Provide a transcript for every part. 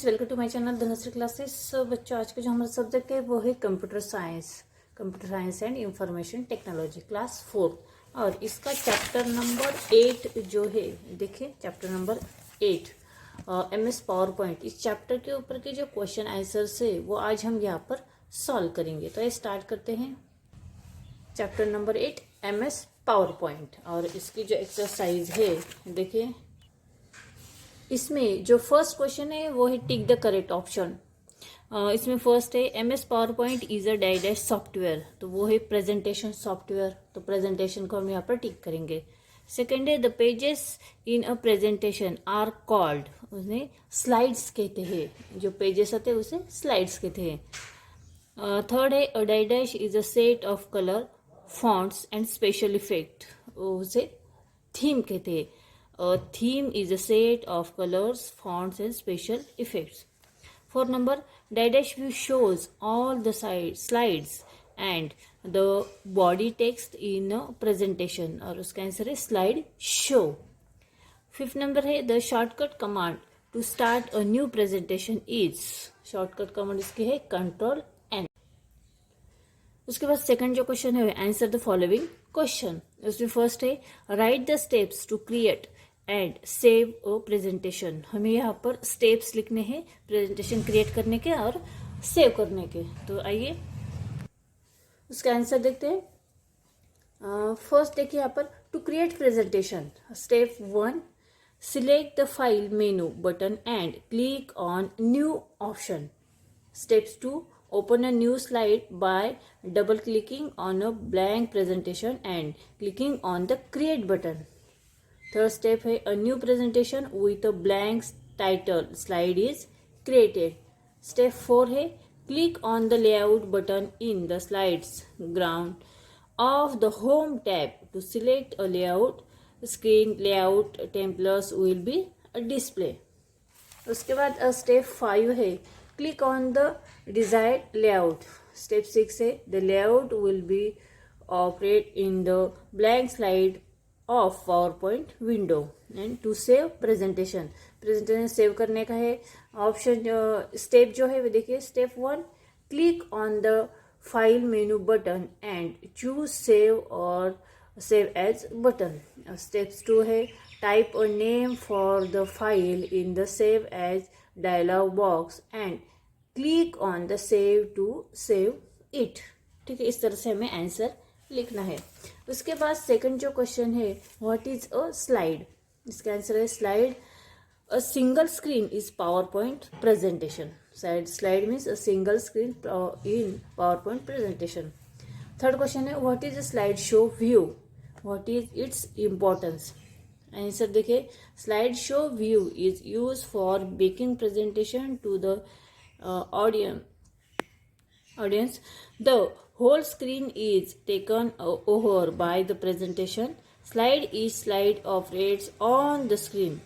Friends, welcome to my channel Dhanashree classes. बच्चों, आज का जो हमारा सब्जेक्ट है वो है computer science and information technology class 4। और इसका चैप्टर नंबर 8 जो है, देखिए chapter number 8 MS power point. इस चैप्टर के ऊपर के जो क्वेश्चन आंसर्स है वो आज हम यहाँ पर सॉल्व करेंगे। तो ये स्टार्ट करते हैं। Chapter number 8 MS power point, और इसकी जो एक्सरसाइज है देखिए, इसमें जो फर्स्ट क्वेश्चन है वो है टिक द करेक्ट ऑप्शन। इसमें फर्स्ट है MS power point is a डाइडेश सॉफ्टवेयर, तो वो है प्रेजेंटेशन सॉफ्टवेयर, तो प्रेजेंटेशन को हम यहाँ पर टिक करेंगे। सेकेंड है the pages in a presentation are called, उन्हें स्लाइड्स कहते हैं। जो पेजेस आते हैं उसे स्लाइड्स कहते हैं। थर्ड है अ डाइडेश is a set of colour fonts and special effect, उसे थीम कहते हैं। A theme is a set of colors, fonts and special effects. Fourth number, Didash view shows all the slides and the body text in a presentation, और उसका answer है slide show. Fifth number है the shortcut command to start a new presentation is, shortcut command इसकी है Control N. उसके बाद second जो question है आंसर द फॉलोइंग क्वेश्चन। उसमें फर्स्ट है write the steps to create and save a presentation. हमें यहाँ पर स्टेप्स लिखने हैं प्रेजेंटेशन क्रिएट करने के और सेव करने के। तो आइए उसका आंसर देखते हैं। फर्स्ट देखिए यहाँ पर to create presentation, step 1 select the file menu button and click on new option. Steps 2 open a new slide by double clicking on a blank presentation and clicking on the create button. Third step है a new presentation with a blank title slide is created. Step 4 है click on the layout button in the slides ground of the home tab to select a layout screen. Layout templates will be a display. उसके बाद step 5 है click on the desired layout. Step 6 है the layout will be operate in the blank slide of PowerPoint window and to save presentation save करने का है option. Step जो है वो देखिए, step 1 click on the file menu button and choose save or save as button. Steps 2 है type a name for the file in the save as dialog box and click on the save to save it. ठीक है, इस तरह से हमें answer लिखना है। उसके बाद सेकंड जो क्वेश्चन है व्हाट इज अ स्लाइड। इसका आंसर है slide a single screen is power point presentation. Slide means a single screen in power point presentation. Third question है what is a slide show view, what is its importance. Answer देखिए, slide show view is use for making presentation to the audience. The whole screen is taken over by the presentation. Slide is slide operates on the screen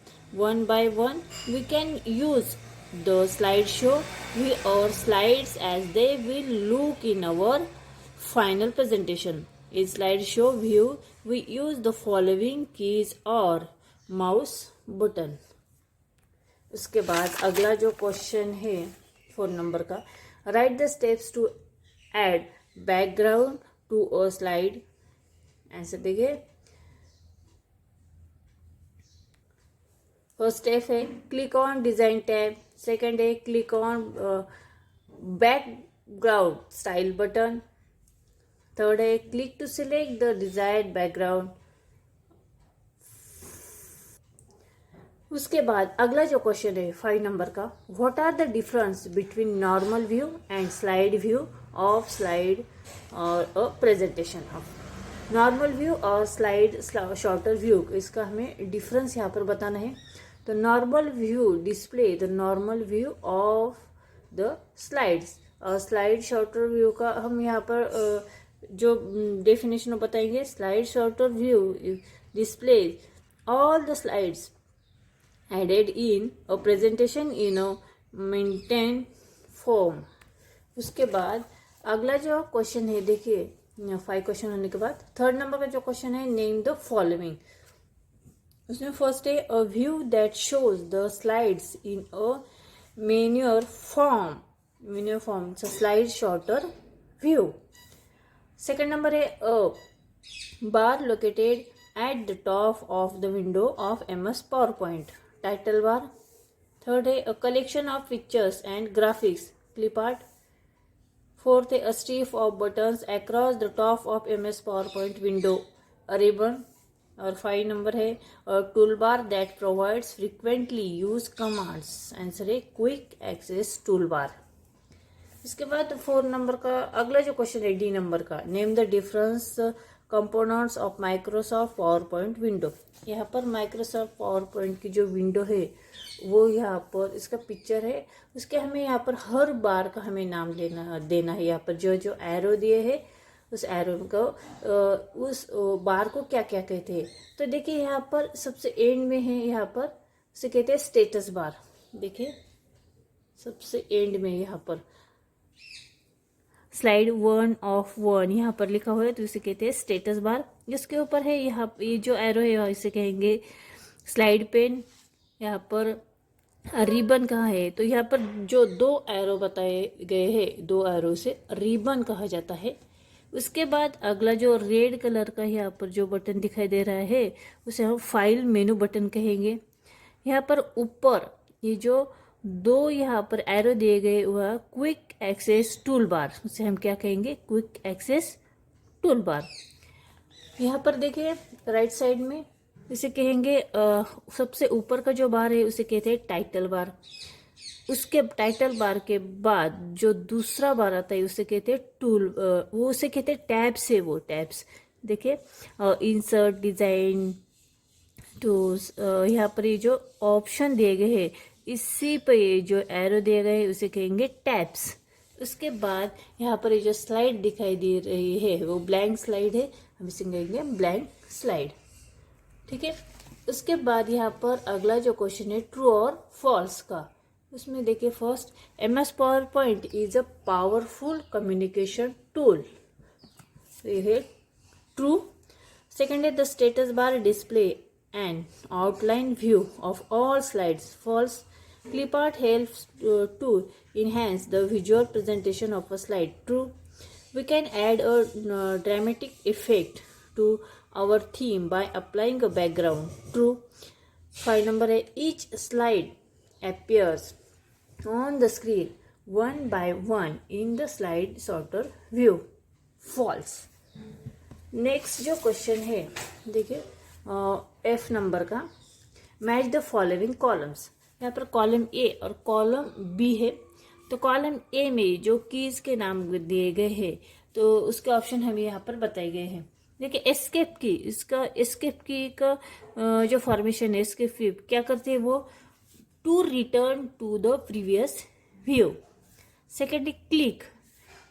one by one. We can use the slideshow or slides as they will look in our final presentation. In slideshow view, we use the following keys or mouse button. उसके बाद अगला जो question है 4 number का, right the steps to add background to a slide. Answer देखिए, first step है click on design tab. Second है click on background style button. Third है click to select the desired background. उसके बाद अगला जो क्वेश्चन है 5 नंबर का, what are the difference between normal view and slide view of slide और a presentation. Of normal view और slide sorter view, इसका हमें डिफरेंस यहाँ पर बताना है। तो normal view display the normal view of the slides, और स्लाइड शॉर्टर व्यू का हम यहाँ पर जो डेफिनेशन बताएंगे, slide sorter view display all the slides added in a presentation in a maintained form. उसके बाद अगला जो क्वेश्चन है देखिए, 5 क्वेश्चन होने के बाद थर्ड नंबर का जो क्वेश्चन है नेम द फॉलोइंग। उसमें फर्स्ट है a view that shows the slides in a manure form. It's a slide shorter view. Second number है a bar located at the top of the window of MS PowerPoint. Title bar. Third है a collection of pictures and graphics. Clip art. Fourth है a strip of buttons across the top of MS PowerPoint window. A ribbon. और 5 number है tool bar that provides frequently use commands. Answer है quick access tool bar. इसके बाद 4 number का अगला जो question है डी नंबर का, name the difference components of Microsoft power point window. यहाँ पर माइक्रोसॉफ्ट पावर पॉइंट की जो विंडो है वो यहाँ पर इसका पिक्चर है, उसके हमें यहाँ पर हर बार का हमें नाम देना है. यहाँ पर जो जो एरो दिए है उस एरो को उस बार को क्या क्या कहते हैं. तो देखिए यहाँ पर सबसे एंड में है, यहाँ पर उसे कहते हैं स्टेटस बार. देखिए सबसे एंड में यहाँ पर स्लाइड 1 ऑफ 1 यहाँ पर लिखा हुआ है तो इसे कहते हैं स्टेटस बार. इसके ऊपर है यहाँ ये जो एरो है इसे कहेंगे स्लाइड पेन. यहाँ पर रिबन कहाँ है तो यहाँ पर जो 2 एरो बताए गए हैं 2 एरो से रिबन कहा जाता है. उसके बाद अगला जो रेड कलर का यहाँ पर जो बटन दिखाई दे रहा है उसे हम फाइल मेनू बटन कहेंगे. यहाँ पर ऊपर ये जो 2 यहाँ पर एरो दिए गए वह क्विक एक्सेस टूल बार, उसे हम क्या कहेंगे क्विक एक्सेस टूल बार. यहाँ पर देखिए राइट साइड में इसे कहेंगे सबसे ऊपर का जो बार है उसे कहते हैं टाइटल बार. उसके टाइटल बार के बाद जो दूसरा बार आता है उसे कहते हैं टूल, वो उसे कहते हैं टैब्स है. वो टैब्स देखिए इंसर्ट डिजाइन टूल्स, यहाँ पर ये जो ऑप्शन दिए गए हैं इसी पे ये जो एरो दिए गए हैं उसे कहेंगे टैब्स. उसके बाद यहाँ पर ये जो स्लाइड दिखाई दे रही है वो ब्लैंक स्लाइड है, हम इसे कहेंगे ब्लैंक स्लाइड. ठीक है. उसके बाद यहाँ पर अगला जो क्वेश्चन है ट्रू और फॉल्स का. उसमें देखिए first MS power point is a powerful communication tool. ये है ट्रू. सेकेंड है the status bar display an outline view of all slides. False. Clip art helps to enhance the visual presentation of a slide. True. We can add a dramatic effect to our theme by applying a background. True. 5 number है each slide appears on the screen one by one in the slide sorter view. False. Next जो question है देखिए F number का, match the following columns. यहाँ पर column A और column B है. तो कॉलम A में जो कीज के नाम दिए गए हैं तो उसके ऑप्शन हमें यहाँ पर बताए गए हैं. देखिए एस्केप की, इसका एस्केप की का जो फॉर्मेशन है एस्केप की क्या करते हैं वो to return to the previous view. Second है click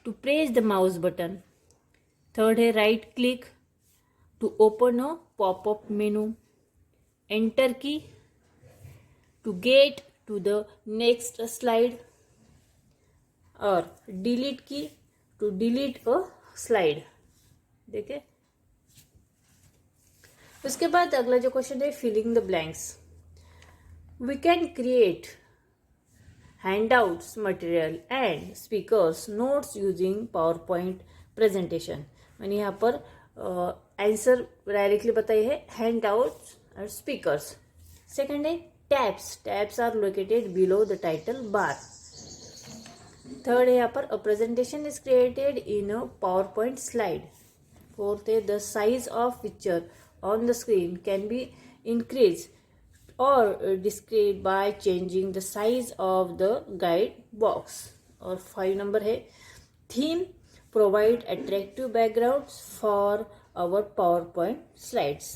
to press the mouse button. Third है right click to open a popup menu. Enter key to get to the next slide. और delete key to delete a slide. देखिए उसके बाद अगला जो question है filling the blanks. We can create handouts material and speakers notes using power point presentation. मैंने यहाँ पर आंसर डायरेक्टली बताई है हैंडआउट्स और स्पीकर्स. सेकेंड है tabs. Tabs are located below the title bar. Third है यहाँ पर a presentation is created in a power point slide. Fourth है the size of picture on the screen can be increase और decrease by changing the size of the guide box. और 5 number है theme provide attractive backgrounds for our power point slides.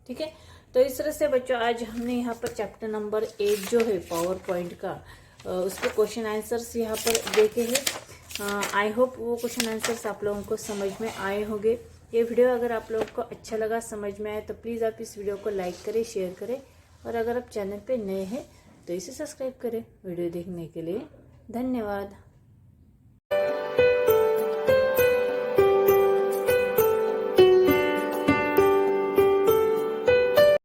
ठीक है. तो इस तरह से बच्चों आज हमने यहाँ पर चैप्टर नंबर 8 जो है पावर पॉइंट का उसके क्वेश्चन आंसर्स यहाँ पर देखे हैं. आई होप वो क्वेश्चन आंसर्स आप लोगों को समझ में आए होंगे. ये वीडियो अगर आप लोगों को अच्छा लगा समझ में आए तो प्लीज़ आप इस वीडियो को लाइक करें, शेयर करें और अगर आप चैनल पे नए हैं तो इसे सब्सक्राइब करें. वीडियो देखने के लिए धन्यवाद.